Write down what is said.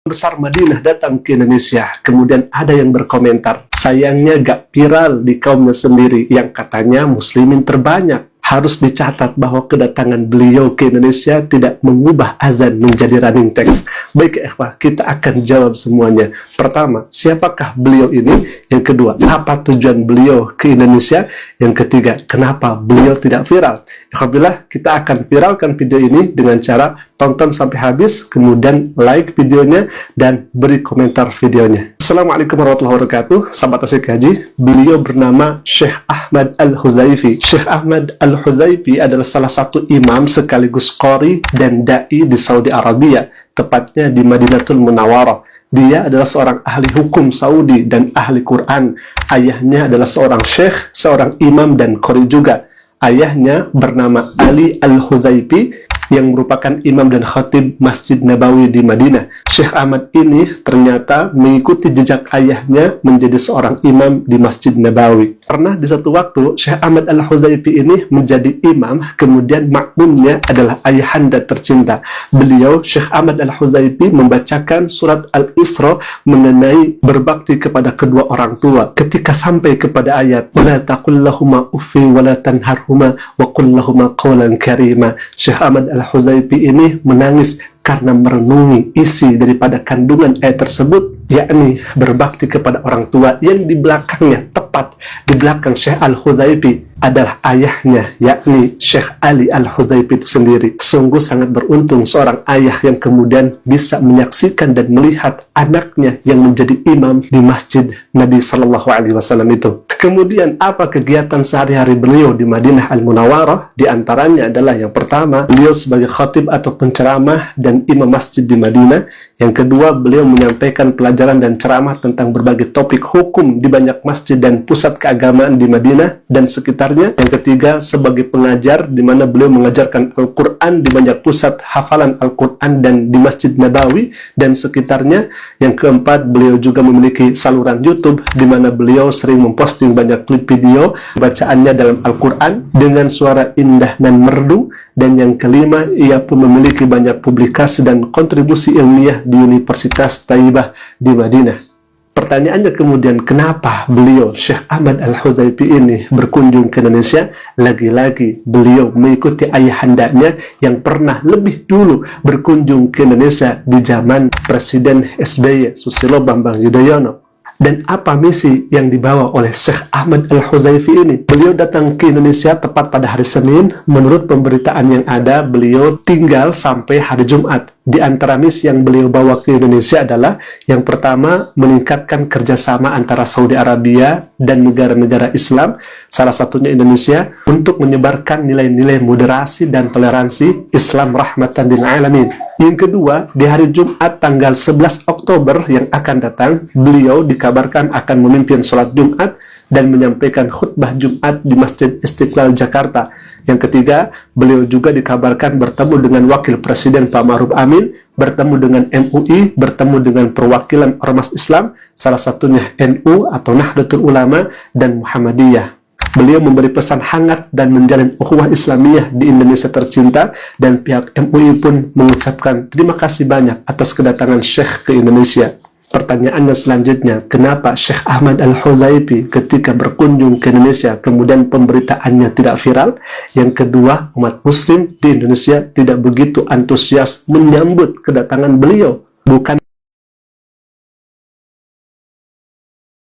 besar Madinah datang ke Indonesia. Kemudian ada yang berkomentar, sayangnya gak viral di kaumnya sendiri yang katanya muslimin terbanyak. Harus dicatat bahwa kedatangan beliau ke Indonesia tidak mengubah azan menjadi running text. Baik ikhwah, kita akan jawab semuanya. Pertama, siapakah beliau ini? Yang kedua, apa tujuan beliau ke Indonesia? Yang ketiga, kenapa beliau tidak viral? Alhamdulillah, kita akan viralkan video ini dengan cara tonton sampai habis, kemudian like videonya dan beri komentar videonya. Assalamualaikum warahmatullahi wabarakatuh. Sahabat Asyik Haji, beliau bernama Syekh Ahmad Al-Huzaifi. Syekh Ahmad Al-Huzaifi adalah salah satu imam sekaligus qari dan da'i di Saudi Arabia, tepatnya di Madinatul Munawwarah. Dia adalah seorang ahli hukum Saudi dan ahli Quran. Ayahnya adalah seorang syekh, seorang imam dan qari juga. Ayahnya bernama Ali Al-Huzaifi, yang merupakan imam dan khatib Masjid Nabawi di Madinah. Syekh Ahmad ini ternyata mengikuti jejak ayahnya menjadi seorang imam di Masjid Nabawi. Karena di satu waktu Syekh Ahmad Al-Huzaifi ini menjadi imam, kemudian makmumnya adalah ayahanda tercinta. Beliau, Syekh Ahmad Al-Huzaifi, membacakan surat Al-Isra mengenai berbakti kepada kedua orang tua. Ketika sampai kepada ayat "Wala taqul lahuma uffi wala tanharhuma wa qul lahuma qawlan karima", Syekh Ahmad Al-Huzaifi ini menangis karena merenungi isi daripada kandungan ayat tersebut, yakni berbakti kepada orang tua, yang di belakangnya, tepat di belakang Syekh Al-Huzaifi adalah ayahnya, yakni Syekh Ali Al-Huzaifi itu sendiri. Sungguh sangat beruntung seorang ayah yang kemudian bisa menyaksikan dan melihat anaknya yang menjadi imam di masjid Nabi Shallallahu Alaihi Wasallam itu. Kemudian apa kegiatan sehari-hari beliau di Madinah Al-Munawwarah? Di antaranya adalah yang pertama, beliau sebagai khatib atau penceramah dan imam masjid di Madinah. Yang kedua, beliau menyampaikan pelajaran dan ceramah tentang berbagai topik hukum di banyak masjid dan pusat keagamaan di Madinah dan sekitarnya. Yang ketiga, sebagai pengajar, di mana beliau mengajarkan Al-Quran di banyak pusat hafalan Al-Quran dan di Masjid Nabawi dan sekitarnya. Yang keempat, beliau juga memiliki saluran YouTube, di mana beliau sering memposting banyak klip video bacaannya dalam Al-Quran dengan suara indah dan merdu. Dan yang kelima, ia pun memiliki banyak publikasi dan kontribusi ilmiah di Universitas Taibah di Madinah. Pertanyaannya kemudian, kenapa beliau Syekh Ahmad Al-Huzaifi ini berkunjung ke Indonesia? Lagi-lagi beliau mengikuti ayahandanya yang pernah lebih dulu berkunjung ke Indonesia di zaman Presiden SBY, Susilo Bambang Yudhoyono. Dan apa misi yang dibawa oleh Syekh Ahmad Al-Huzaifi ini? Beliau datang ke Indonesia tepat pada hari Senin. Menurut pemberitaan yang ada, beliau tinggal sampai hari Jumat. Di antara misi yang beliau bawa ke Indonesia adalah, yang pertama, meningkatkan kerjasama antara Saudi Arabia dan negara-negara Islam, salah satunya Indonesia, untuk menyebarkan nilai-nilai moderasi dan toleransi Islam rahmatan lil alamin. Yang kedua, di hari Jumat tanggal 11 Oktober yang akan datang, beliau dikabarkan akan memimpin sholat Jumat dan menyampaikan khutbah Jumat di Masjid Istiqlal Jakarta. Yang ketiga, beliau juga dikabarkan bertemu dengan Wakil Presiden Pak Ma'ruf Amin, bertemu dengan MUI, bertemu dengan perwakilan Ormas Islam, salah satunya NU atau Nahdlatul Ulama dan Muhammadiyah. Beliau memberi pesan hangat dan menjalin ukhuwah Islamiyah di Indonesia tercinta, dan pihak MUI pun mengucapkan terima kasih banyak atas kedatangan Syekh ke Indonesia. Pertanyaannya selanjutnya, kenapa Syekh Ahmad Al-Huzaifi ketika berkunjung ke Indonesia kemudian pemberitaannya tidak viral? Yang kedua, umat muslim di Indonesia tidak begitu antusias menyambut kedatangan beliau. Bukan